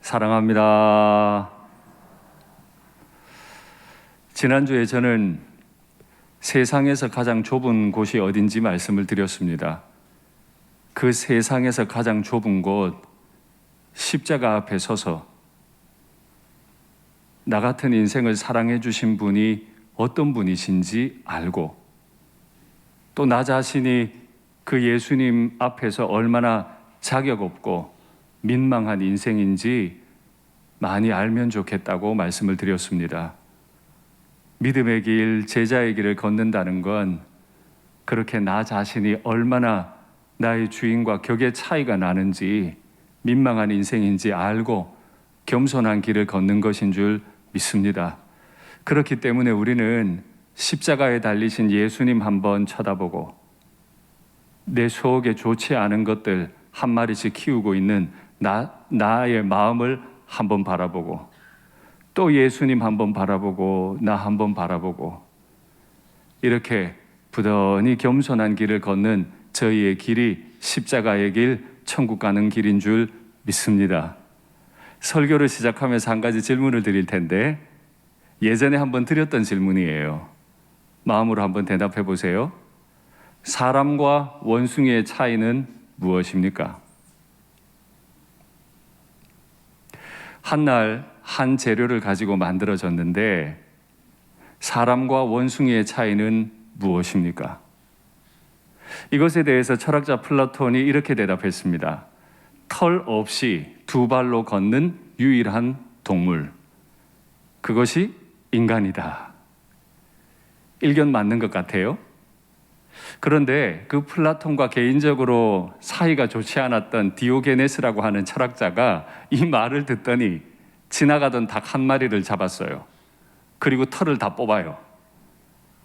사랑합니다. 지난주에 저는 세상에서 가장 좁은 곳이 어딘지 말씀을 드렸습니다. 그 세상에서 가장 좁은 곳, 십자가 앞에 서서 나 같은 인생을 사랑해 주신 분이 어떤 분이신지 알고, 또 나 자신이 그 예수님 앞에서 얼마나 자격 없고 민망한 인생인지 많이 알면 좋겠다고 말씀을 드렸습니다. 믿음의 길, 제자의 길을 걷는다는 건 그렇게 나 자신이 얼마나 나의 주인과 격의 차이가 나는지, 민망한 인생인지 알고 겸손한 길을 걷는 것인 줄 믿습니다. 그렇기 때문에 우리는 십자가에 달리신 예수님 한번 쳐다보고, 내 속에 좋지 않은 것들 한 마리씩 키우고 있는 나의 마음을 한번 바라보고, 또 예수님 한번 바라보고, 나 한번 바라보고, 이렇게 부단히 겸손한 길을 걷는 저희의 길이 십자가의 길, 천국 가는 길인 줄 믿습니다. 설교를 시작하면서 한 가지 질문을 드릴 텐데, 예전에 한번 드렸던 질문이에요. 마음으로 한번 대답해 보세요. 사람과 원숭이의 차이는 무엇입니까? 한날 한 재료를 가지고 만들어졌는데, 사람과 원숭이의 차이는 무엇입니까? 이것에 대해서 철학자 플라톤이 이렇게 대답했습니다. 털 없이 두 발로 걷는 유일한 동물, 그것이 인간이다. 일견 맞는 것 같아요. 그런데 그 플라톤과 개인적으로 사이가 좋지 않았던 디오게네스라고 하는 철학자가 이 말을 듣더니 지나가던 닭 한 마리를 잡았어요. 그리고 털을 다 뽑아요.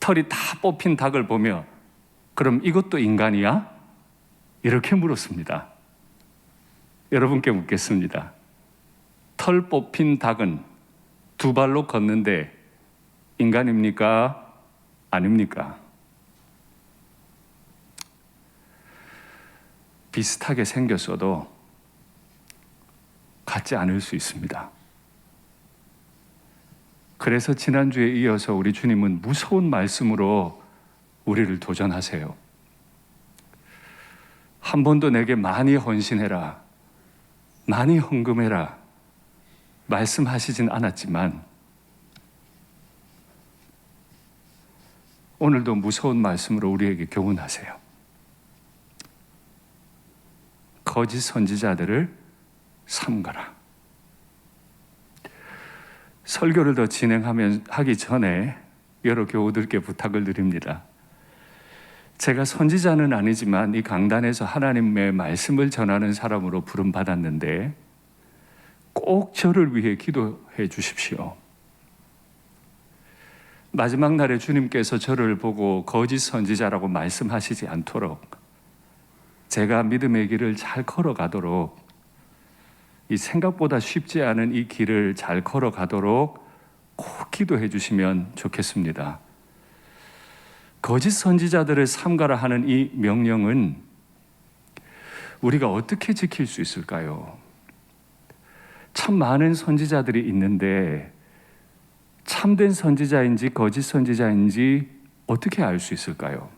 털이 다 뽑힌 닭을 보며, 그럼 이것도 인간이야? 이렇게 물었습니다. 여러분께 묻겠습니다. 털 뽑힌 닭은 두 발로 걷는데 인간입니까? 아닙니까? 비슷하게 생겼어도 같지 않을 수 있습니다. 그래서 지난주에 이어서 우리 주님은 무서운 말씀으로 우리를 도전하세요. 한 번도 내게 많이 헌신해라, 많이 헌금해라 말씀하시진 않았지만, 오늘도 무서운 말씀으로 우리에게 교훈하세요. 거짓 선지자들을 삼가라. 설교를 더 하기 전에 여러 교우들께 부탁을 드립니다. 제가 선지자는 아니지만 이 강단에서 하나님의 말씀을 전하는 사람으로 부름받았는데, 꼭 저를 위해 기도해 주십시오. 마지막 날에 주님께서 저를 보고 거짓 선지자라고 말씀하시지 않도록, 제가 믿음의 길을 잘 걸어가도록, 이 생각보다 쉽지 않은 이 길을 잘 걸어가도록 꼭 기도해 주시면 좋겠습니다. 거짓 선지자들을 삼가라 하는 이 명령은 우리가 어떻게 지킬 수 있을까요? 참 많은 선지자들이 있는데 참된 선지자인지 거짓 선지자인지 어떻게 알 수 있을까요?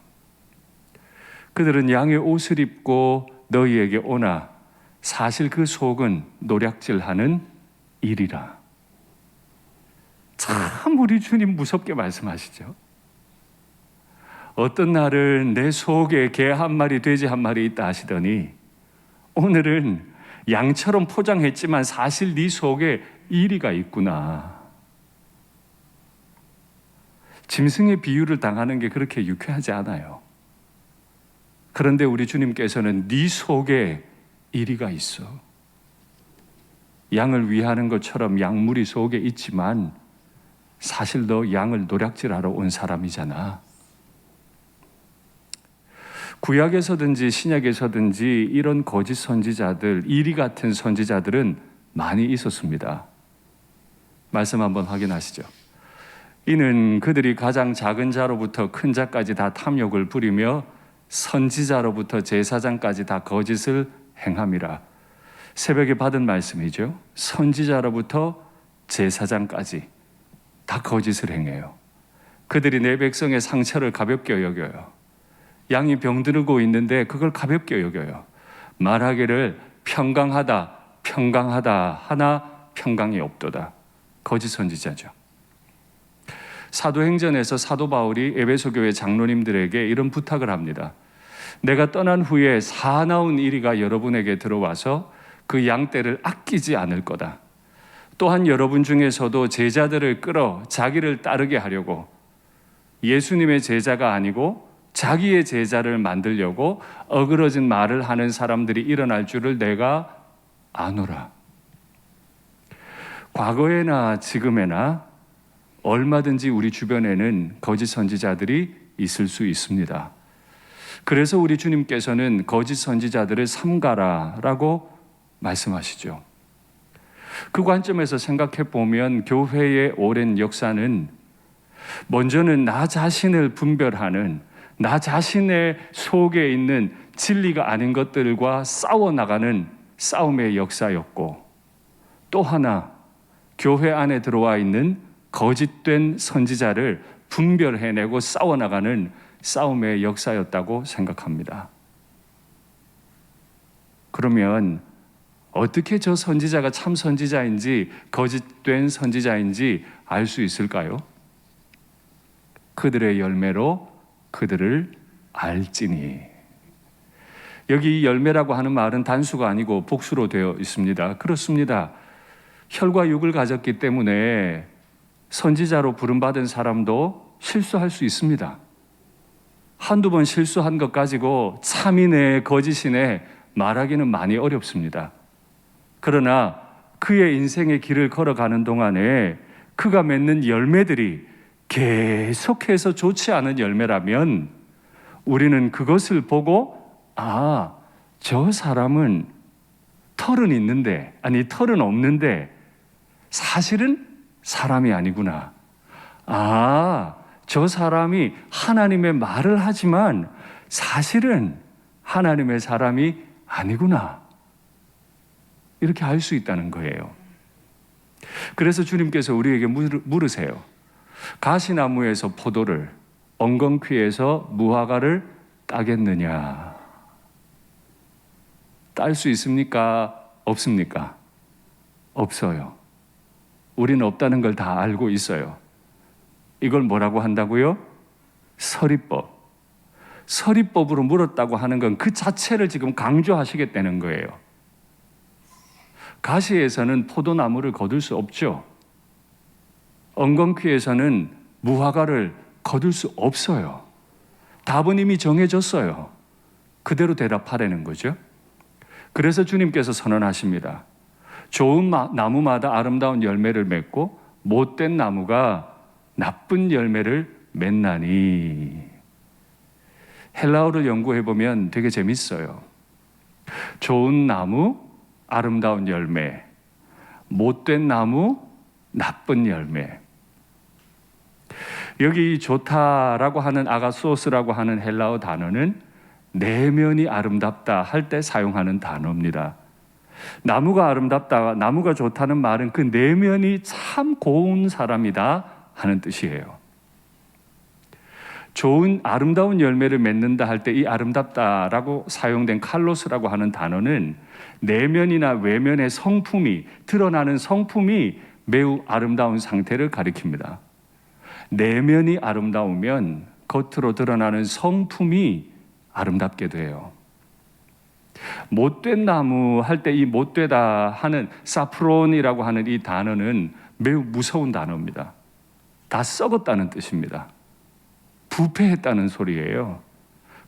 그들은 양의 옷을 입고 너희에게 오나 사실 그 속은 노략질하는 일이라. 참 우리 주님 무섭게 말씀하시죠. 어떤 날은 내 속에 개 한 마리, 돼지 한 마리 있다 하시더니, 오늘은 양처럼 포장했지만 사실 네 속에 이리가 있구나. 짐승의 비유를 당하는 게 그렇게 유쾌하지 않아요. 그런데 우리 주님께서는 네 속에 이리가 있어. 양을 위하는 것처럼 양무리 속에 있지만 사실 너 양을 노략질하러 온 사람이잖아. 구약에서든지 신약에서든지 이런 거짓 선지자들, 이리 같은 선지자들은 많이 있었습니다. 말씀 한번 확인하시죠. 이는 그들이 가장 작은 자로부터 큰 자까지 다 탐욕을 부리며 선지자로부터 제사장까지 다 거짓을 행함이라. 새벽에 받은 말씀이죠. 선지자로부터 제사장까지 다 거짓을 행해요. 그들이 내 백성의 상처를 가볍게 여겨요. 양이 병들고 있는데 그걸 가볍게 여겨요. 말하기를 평강하다, 평강하다 하나 평강이 없도다. 거짓 선지자죠. 사도행전에서 사도 바울이 에베소 교회 장로님들에게 이런 부탁을 합니다. 내가 떠난 후에 사나운 이리가 여러분에게 들어와서 그 양떼를 아끼지 않을 거다. 또한 여러분 중에서도 제자들을 끌어 자기를 따르게 하려고 예수님의 제자가 아니고 자기의 제자를 만들려고 어그러진 말을 하는 사람들이 일어날 줄을 내가 아노라. 과거에나 지금에나 얼마든지 우리 주변에는 거짓 선지자들이 있을 수 있습니다. 그래서 우리 주님께서는 거짓 선지자들을 삼가라라고 말씀하시죠. 그 관점에서 생각해 보면 교회의 오랜 역사는 먼저는 나 자신을 분별하는, 나 자신의 속에 있는 진리가 아닌 것들과 싸워나가는 싸움의 역사였고, 또 하나 교회 안에 들어와 있는 거짓된 선지자를 분별해내고 싸워나가는 싸움의 역사였다고 생각합니다. 그러면 어떻게 저 선지자가 참 선지자인지 거짓된 선지자인지 알 수 있을까요? 그들의 열매로 그들을 알지니. 여기 열매라고 하는 말은 단수가 아니고 복수로 되어 있습니다. 그렇습니다. 혈과 육을 가졌기 때문에 선지자로 부름받은 사람도 실수할 수 있습니다. 한두 번 실수한 것 가지고 참이네 거짓이네 말하기는 많이 어렵습니다. 그러나 그의 인생의 길을 걸어가는 동안에 그가 맺는 열매들이 계속해서 좋지 않은 열매라면 우리는 그것을 보고 저 사람은 털은 있는데, 털은 없는데 사실은 사람이 아니구나. 저 사람이 하나님의 말을 하지만 사실은 하나님의 사람이 아니구나. 이렇게 알 수 있다는 거예요. 그래서 주님께서 우리에게 물으세요. 가시나무에서 포도를, 엉겅퀴에서 무화과를 따겠느냐? 딸 수 있습니까? 없습니까? 없어요. 우리는 없다는 걸 다 알고 있어요. 이걸 뭐라고 한다고요? 서리법. 서리법으로 물었다고 하는 건 그 자체를 지금 강조하시겠다는 거예요. 가시에서는 포도나무를 거둘 수 없죠. 엉겅퀴에서는 무화과를 거둘 수 없어요. 답은 이미 정해졌어요. 그대로 대답하라는 거죠. 그래서 주님께서 선언하십니다. 좋은 나무마다 아름다운 열매를 맺고 못된 나무가 나쁜 열매를 맺나니. 헬라어를 연구해 보면 되게 재밌어요. 좋은 나무, 아름다운 열매, 못된 나무, 나쁜 열매. 여기 좋다라고 하는 아가소스라고 하는 헬라어 단어는 내면이 아름답다 할 때 사용하는 단어입니다. 나무가 아름답다, 나무가 좋다는 말은 그 내면이 참 고운 사람이다 하는 뜻이에요. 좋은 아름다운 열매를 맺는다 할 때 이 아름답다라고 사용된 칼로스라고 하는 단어는 내면이나 외면의 성품이 드러나는 성품이 매우 아름다운 상태를 가리킵니다. 내면이 아름다우면 겉으로 드러나는 성품이 아름답게 돼요. 못된 나무 할 때 이 못되다 하는 사프론이라고 하는 이 단어는 매우 무서운 단어입니다. 다 썩었다는 뜻입니다. 부패했다는 소리예요.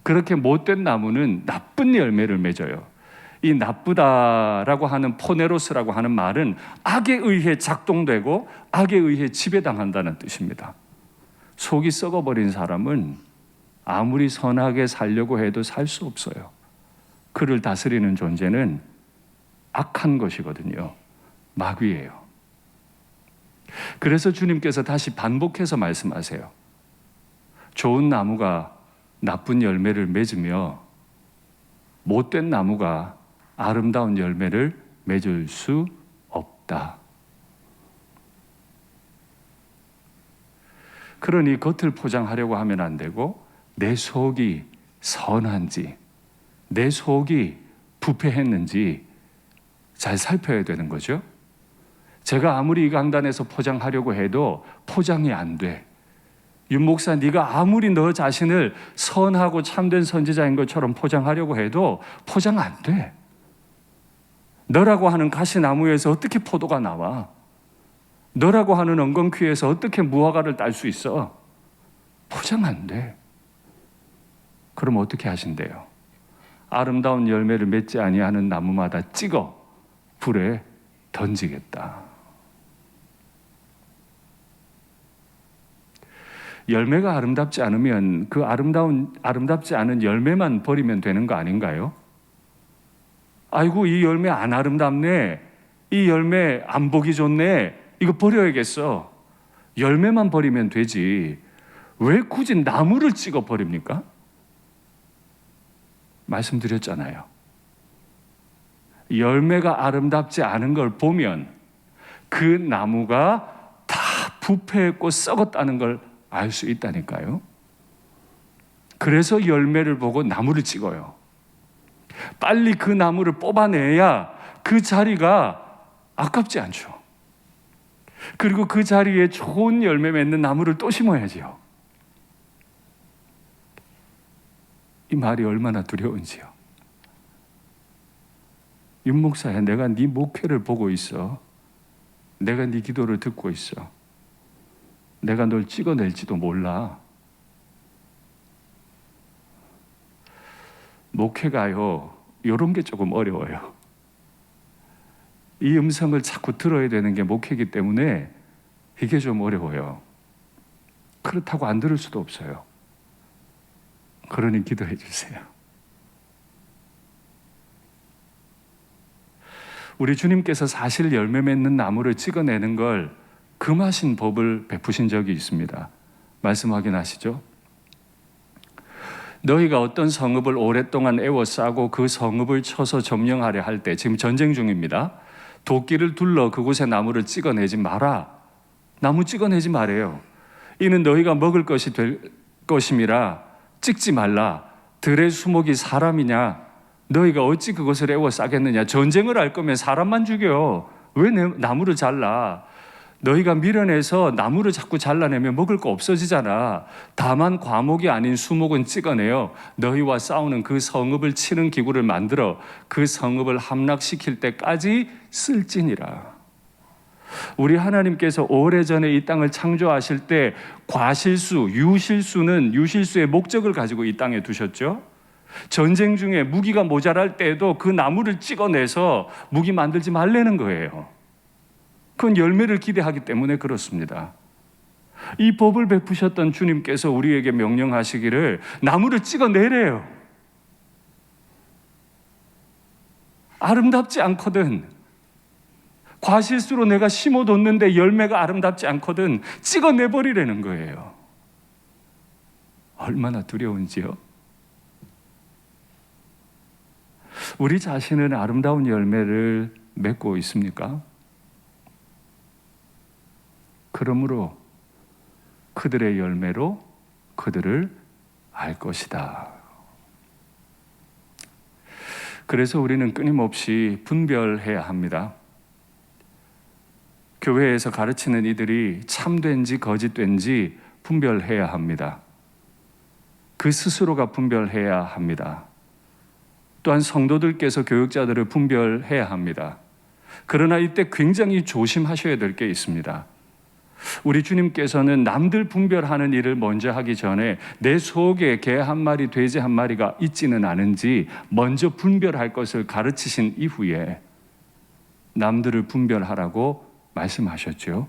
그렇게 못된 나무는 나쁜 열매를 맺어요. 이 나쁘다라고 하는 포네로스라고 하는 말은 악에 의해 작동되고 악에 의해 지배당한다는 뜻입니다. 속이 썩어버린 사람은 아무리 선하게 살려고 해도 살 수 없어요. 그를 다스리는 존재는 악한 것이거든요. 마귀예요. 그래서 주님께서 다시 반복해서 말씀하세요. 좋은 나무가 나쁜 열매를 맺으며 못된 나무가 아름다운 열매를 맺을 수 없다. 그러니 겉을 포장하려고 하면 안 되고 내 속이 선한지, 내 속이 부패했는지 잘 살펴야 되는 거죠. 제가 아무리 이 강단에서 포장하려고 해도 포장이 안 돼. 윤 목사, 네가 아무리 너 자신을 선하고 참된 선지자인 것처럼 포장하려고 해도 포장 안 돼. 너라고 하는 가시나무에서 어떻게 포도가 나와? 너라고 하는 엉겅퀴에서 어떻게 무화과를 딸 수 있어? 포장 안 돼. 그럼 어떻게 하신대요? 아름다운 열매를 맺지 아니하는 나무마다 찍어 불에 던지겠다. 열매가 아름답지 않으면 그 아름답지 않은 열매만 버리면 되는 거 아닌가요? 아이고, 이 열매 안 아름답네. 이 열매 안 보기 좋네. 이거 버려야겠어. 열매만 버리면 되지. 왜 굳이 나무를 찍어 버립니까? 말씀드렸잖아요. 열매가 아름답지 않은 걸 보면 그 나무가 다 부패했고 썩었다는 걸 알 수 있다니까요. 그래서 열매를 보고 나무를 찍어요. 빨리 그 나무를 뽑아내야 그 자리가 아깝지 않죠. 그리고 그 자리에 좋은 열매 맺는 나무를 또 심어야지요. 이 말이 얼마나 두려운지요. 윤 목사야, 내가 네 목회를 보고 있어. 내가 네 기도를 듣고 있어. 내가 널 찍어낼지도 몰라. 목회가요, 이런 게 조금 어려워요. 이 음성을 자꾸 들어야 되는 게 목회이기 때문에 이게 좀 어려워요. 그렇다고 안 들을 수도 없어요. 그러니 기도해 주세요. 우리 주님께서 사실 열매 맺는 나무를 찍어내는 걸 금하신 법을 베푸신 적이 있습니다. 말씀 확인하시죠? 너희가 어떤 성읍을 오랫동안 애워싸고 그 성읍을 쳐서 점령하려 할 때, 지금 전쟁 중입니다. 도끼를 둘러 그곳에 나무를 찍어내지 마라. 나무 찍어내지 말아요. 이는 너희가 먹을 것이 될 것임이라 찍지 말라. 들의 수목이 사람이냐? 너희가 어찌 그것을 애워싸겠느냐? 전쟁을 할 거면 사람만 죽여. 왜 나무를 잘라? 너희가 밀어내서 나무를 자꾸 잘라내면 먹을 거 없어지잖아. 다만 과목이 아닌 수목은 찍어내어 너희와 싸우는 그 성읍을 치는 기구를 만들어 그 성읍을 함락시킬 때까지 쓸지니라. 우리 하나님께서 오래전에 이 땅을 창조하실 때 과실수, 유실수의 목적을 가지고 이 땅에 두셨죠. 전쟁 중에 무기가 모자랄 때에도 그 나무를 찍어내서 무기 만들지 말라는 거예요. 그건 열매를 기대하기 때문에 그렇습니다. 이 법을 베푸셨던 주님께서 우리에게 명령하시기를 나무를 찍어내래요. 아름답지 않거든. 과실수로 내가 심어뒀는데 열매가 아름답지 않거든. 찍어내버리라는 거예요. 얼마나 두려운지요. 우리 자신은 아름다운 열매를 맺고 있습니까? 그러므로 그들의 열매로 그들을 알 것이다. 그래서 우리는 끊임없이 분별해야 합니다. 교회에서 가르치는 이들이 참된지 거짓된지 분별해야 합니다. 그 스스로가 분별해야 합니다. 또한 성도들께서 교육자들을 분별해야 합니다. 그러나 이때 굉장히 조심하셔야 될 게 있습니다. 우리 주님께서는 남들 분별하는 일을 먼저 하기 전에 내 속에 개 한 마리, 돼지 한 마리가 있지는 않은지 먼저 분별할 것을 가르치신 이후에 남들을 분별하라고 말씀하셨죠.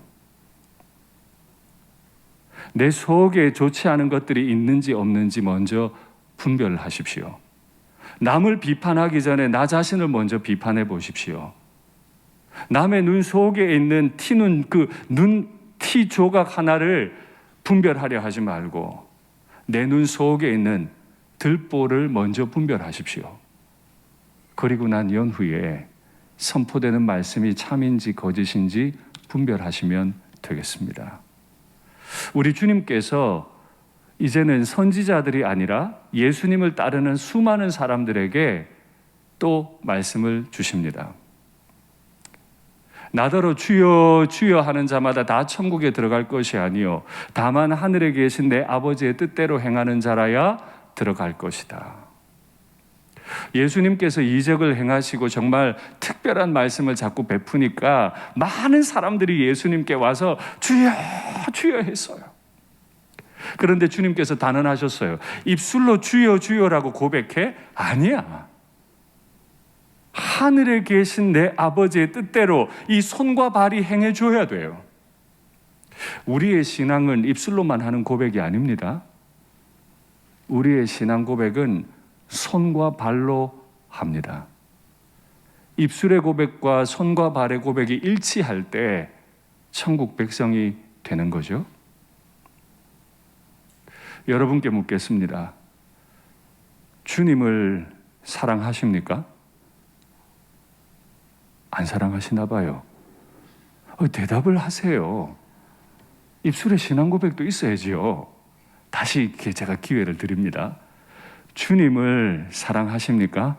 내 속에 좋지 않은 것들이 있는지 없는지 먼저 분별하십시오. 남을 비판하기 전에 나 자신을 먼저 비판해 보십시오. 남의 눈 속에 있는 티눈, 티 조각 하나를 분별하려 하지 말고 내 눈 속에 있는 들보를 먼저 분별하십시오. 그리고 난 연후에 선포되는 말씀이 참인지 거짓인지 분별하시면 되겠습니다. 우리 주님께서 이제는 선지자들이 아니라 예수님을 따르는 수많은 사람들에게 또 말씀을 주십니다. 나더러 주여 주여 하는 자마다 다 천국에 들어갈 것이 아니요 다만 하늘에 계신 내 아버지의 뜻대로 행하는 자라야 들어갈 것이다. 예수님께서 이적을 행하시고 정말 특별한 말씀을 자꾸 베푸니까 많은 사람들이 예수님께 와서 주여 주여 했어요. 그런데 주님께서 단언하셨어요. 입술로 주여 주여라고 고백해? 아니야. 하늘에 계신 내 아버지의 뜻대로 이 손과 발이 행해줘야 돼요. 우리의 신앙은 입술로만 하는 고백이 아닙니다. 우리의 신앙 고백은 손과 발로 합니다. 입술의 고백과 손과 발의 고백이 일치할 때 천국 백성이 되는 거죠. 여러분께 묻겠습니다. 주님을 사랑하십니까? 안 사랑하시나 봐요. 대답을 하세요. 입술에 신앙 고백도 있어야지요. 다시 제가 기회를 드립니다. 주님을 사랑하십니까?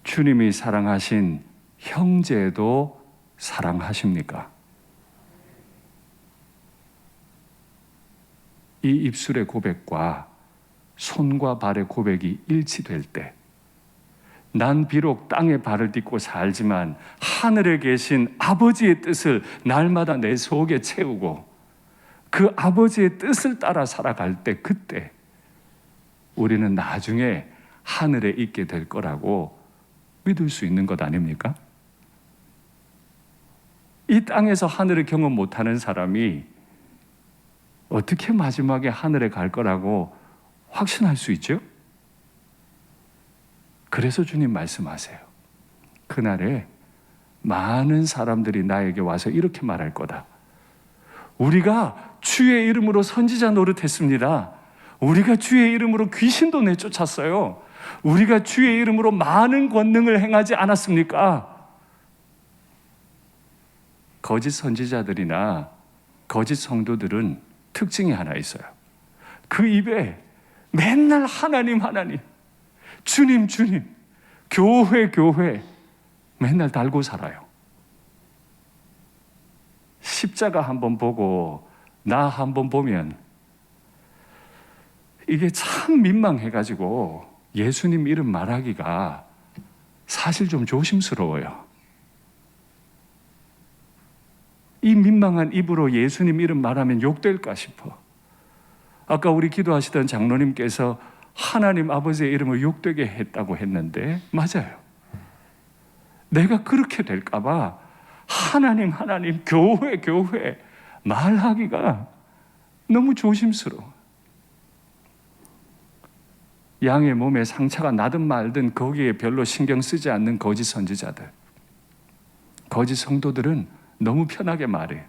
주님이 사랑하신 형제도 사랑하십니까? 이 입술의 고백과 손과 발의 고백이 일치될 때 난 비록 땅에 발을 딛고 살지만 하늘에 계신 아버지의 뜻을 날마다 내 속에 채우고 그 아버지의 뜻을 따라 살아갈 때 그때 우리는 나중에 하늘에 있게 될 거라고 믿을 수 있는 것 아닙니까? 이 땅에서 하늘을 경험 못하는 사람이 어떻게 마지막에 하늘에 갈 거라고 확신할 수 있죠? 그래서 주님 말씀하세요. 그날에 많은 사람들이 나에게 와서 이렇게 말할 거다. 우리가 주의 이름으로 선지자 노릇했습니다. 우리가 주의 이름으로 귀신도 내쫓았어요. 우리가 주의 이름으로 많은 권능을 행하지 않았습니까? 거짓 선지자들이나 거짓 성도들은 특징이 하나 있어요. 그 입에 맨날 하나님 하나님, 주님 주님, 교회 교회 맨날 달고 살아요. 십자가 한번 보고 나 한번 보면 이게 참 민망해가지고 예수님 이름 말하기가 사실 좀 조심스러워요. 이 민망한 입으로 예수님 이름 말하면 욕될까 싶어. 아까 우리 기도하시던 장로님께서 하나님 아버지의 이름을 욕되게 했다고 했는데 맞아요. 내가 그렇게 될까 봐 하나님 하나님 교회 교회 말하기가 너무 조심스러워. 양의 몸에 상처가 나든 말든 거기에 별로 신경 쓰지 않는 거짓 선지자들, 거짓 성도들은 너무 편하게 말해요.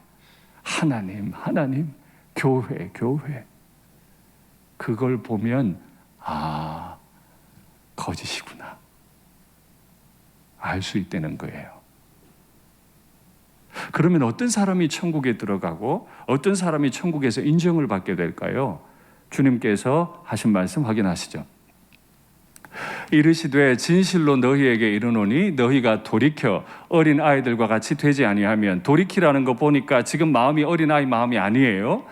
하나님 하나님 교회 교회. 그걸 보면 거짓이구나 알 수 있다는 거예요. 그러면 어떤 사람이 천국에 들어가고 어떤 사람이 천국에서 인정을 받게 될까요? 주님께서 하신 말씀 확인하시죠. 이르시되 진실로 너희에게 이르노니 너희가 돌이켜 어린 아이들과 같이 되지 아니하면, 돌이키라는 거 보니까 지금 마음이 어린아이 마음이 아니에요.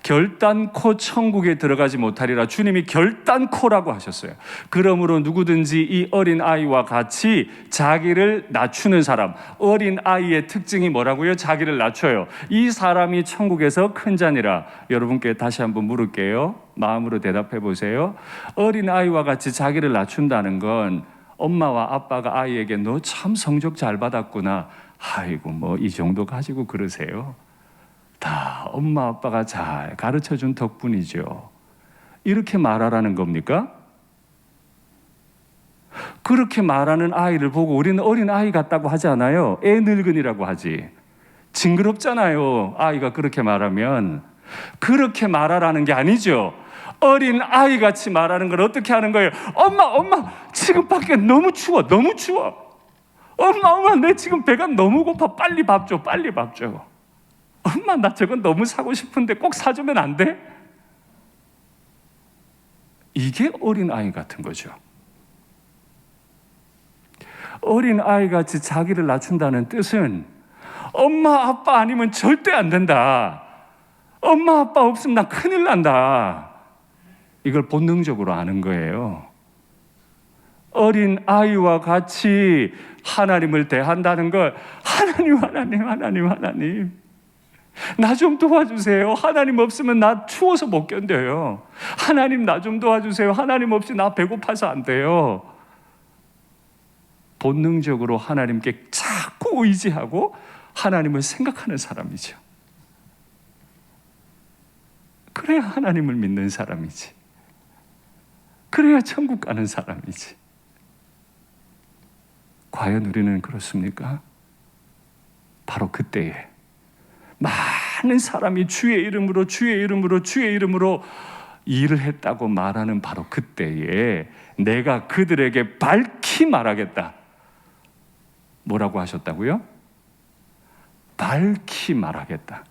결단코 천국에 들어가지 못하리라. 주님이 결단코라고 하셨어요. 그러므로 누구든지 이 어린아이와 같이 자기를 낮추는 사람, 어린아이의 특징이 뭐라고요? 자기를 낮춰요. 이 사람이 천국에서 큰 자니라. 여러분께 다시 한번 물을게요. 마음으로 대답해 보세요. 어린아이와 같이 자기를 낮춘다는 건 엄마와 아빠가 아이에게 너 참 성적 잘 받았구나, 아이고 뭐 이 정도 가지고 그러세요? 다 엄마 아빠가 잘 가르쳐준 덕분이죠. 이렇게 말하라는 겁니까? 그렇게 말하는 아이를 보고 우리는 어린아이 같다고 하지 않아요. 애 늙은이라고 하지. 징그럽잖아요. 아이가 그렇게 말하면. 그렇게 말하라는 게 아니죠. 어린 아이같이 말하는 걸 어떻게 하는 거예요? 엄마 지금 밖에 너무 추워. 너무 추워. 엄마, 내 지금 배가 너무 고파. 빨리 밥 줘, 빨리 밥 줘. 엄마, 나 저건 너무 사고 싶은데 꼭 사주면 안 돼? 이게 어린아이 같은 거죠. 어린아이같이 자기를 낮춘다는 뜻은 엄마, 아빠 아니면 절대 안 된다. 엄마, 아빠 없으면 나 큰일 난다. 이걸 본능적으로 아는 거예요. 어린아이와 같이 하나님을 대한다는 걸 하나님 나 좀 도와주세요. 하나님 없으면 나 추워서 못 견뎌요. 하나님 나 좀 도와주세요. 하나님 없이 나 배고파서 안 돼요. 본능적으로 하나님께 자꾸 의지하고 하나님을 생각하는 사람이죠. 그래야 하나님을 믿는 사람이지. 그래야 천국 가는 사람이지. 과연 우리는 그렇습니까? 바로 그때에 많은 사람이 주의 이름으로 일을 했다고 말하는 바로 그때에 내가 그들에게 밝히 말하겠다. 뭐라고 하셨다고요? 밝히 말하겠다.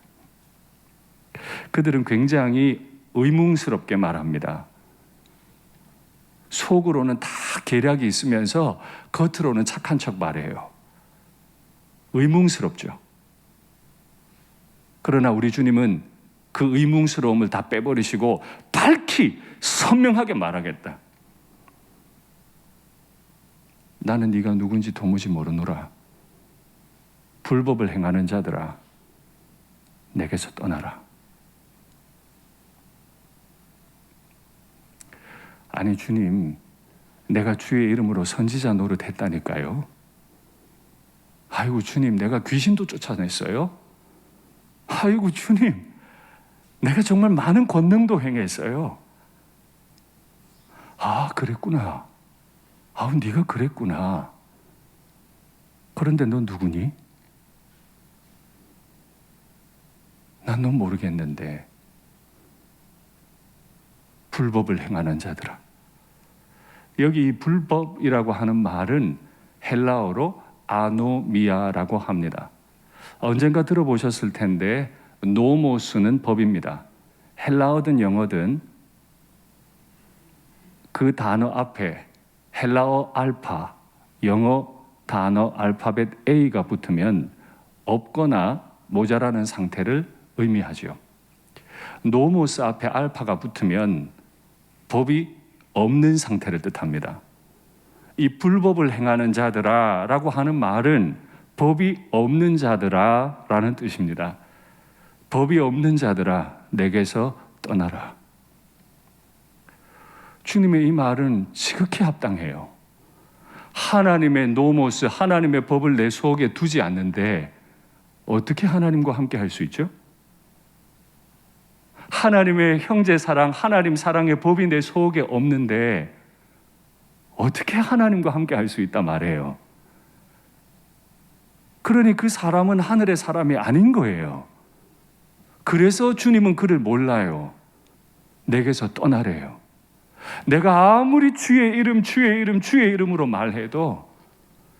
그들은 굉장히 의문스럽게 말합니다. 속으로는 다 계략이 있으면서 겉으로는 착한 척 말해요. 의문스럽죠. 그러나 우리 주님은 그 의문스러움을 다 빼버리시고 밝히 선명하게 말하겠다. 나는 네가 누군지 도무지 모르노라. 불법을 행하는 자들아, 내게서 떠나라. 아니 주님, 내가 주의 이름으로 선지자 노릇했다니까요. 아이고 주님, 내가 귀신도 쫓아냈어요. 아이고 주님, 내가 정말 많은 권능도 행했어요. 아, 그랬구나. 아, 네가 그랬구나. 그런데 넌 누구니? 난 넌 모르겠는데. 불법을 행하는 자들아. 여기 이 불법이라고 하는 말은 헬라어로 아노미아라고 합니다. 언젠가 들어보셨을 텐데 노모스는 법입니다. 헬라어든 영어든 그 단어 앞에 헬라어 알파, 영어 단어 알파벳 A가 붙으면 없거나 모자라는 상태를 의미하죠. 노모스 앞에 알파가 붙으면 법이 없는 상태를 뜻합니다. 이 불법을 행하는 자들아 라고 하는 말은 법이 없는 자들아 라는 뜻입니다. 법이 없는 자들아, 내게서 떠나라. 주님의 이 말은 지극히 합당해요. 하나님의 노모스, 하나님의 법을 내 속에 두지 않는데 어떻게 하나님과 함께 할 수 있죠? 하나님의 형제 사랑, 하나님 사랑의 법이 내 속에 없는데 어떻게 하나님과 함께 할 수 있다 말해요. 그러니 그 사람은 하늘의 사람이 아닌 거예요. 그래서 주님은 그를 몰라요. 내게서 떠나래요. 내가 아무리 주의 이름으로 말해도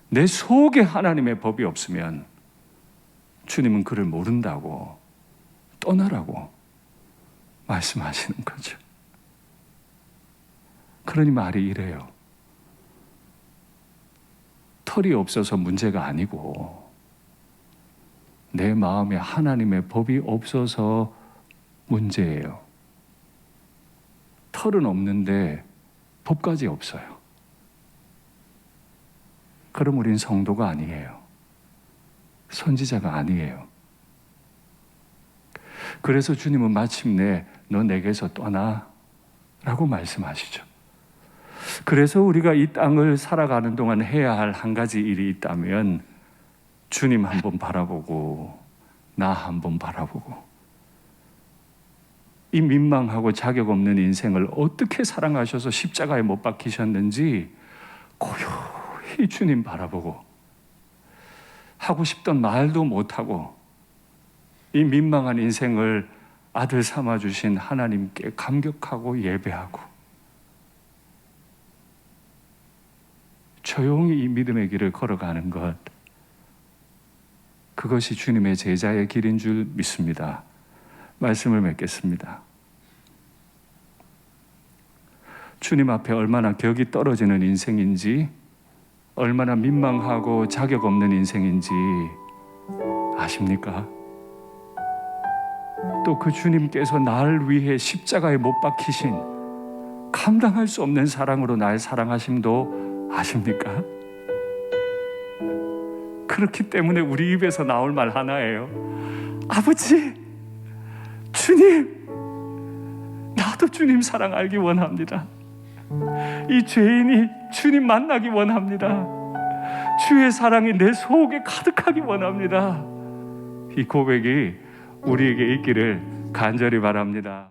내 속에 하나님의 법이 없으면 주님은 그를 모른다고, 떠나라고 말씀하시는 거죠. 그러니 말이 이래요. 털이 없어서 문제가 아니고 내 마음에 하나님의 법이 없어서 문제예요. 털은 없는데 법까지 없어요. 그럼 우린 성도가 아니에요. 선지자가 아니에요. 그래서 주님은 마침내 너 내게서 떠나 라고 말씀하시죠. 그래서 우리가 이 땅을 살아가는 동안 해야 할 한 가지 일이 있다면 주님 한번 바라보고 나 한번 바라보고 이 민망하고 자격 없는 인생을 어떻게 사랑하셔서 십자가에 못 박히셨는지 고요히 주님 바라보고 하고 싶던 말도 못하고 이 민망한 인생을 아들 삼아주신 하나님께 감격하고 예배하고 조용히 이 믿음의 길을 걸어가는 것, 그것이 주님의 제자의 길인 줄 믿습니다. 말씀을 맺겠습니다. 주님 앞에 얼마나 격이 떨어지는 인생인지, 얼마나 민망하고 자격 없는 인생인지 아십니까? 또 그 주님께서 나를 위해 십자가에 못 박히신 감당할 수 없는 사랑으로 날 사랑하심도 아십니까? 그렇기 때문에 우리 입에서 나올 말 하나예요. 아버지, 주님, 나도 주님 사랑 알기 원합니다. 이 죄인이 주님 만나기 원합니다. 주의 사랑이 내 속에 가득하기 원합니다. 이 고백이 우리에게 있기를 간절히 바랍니다.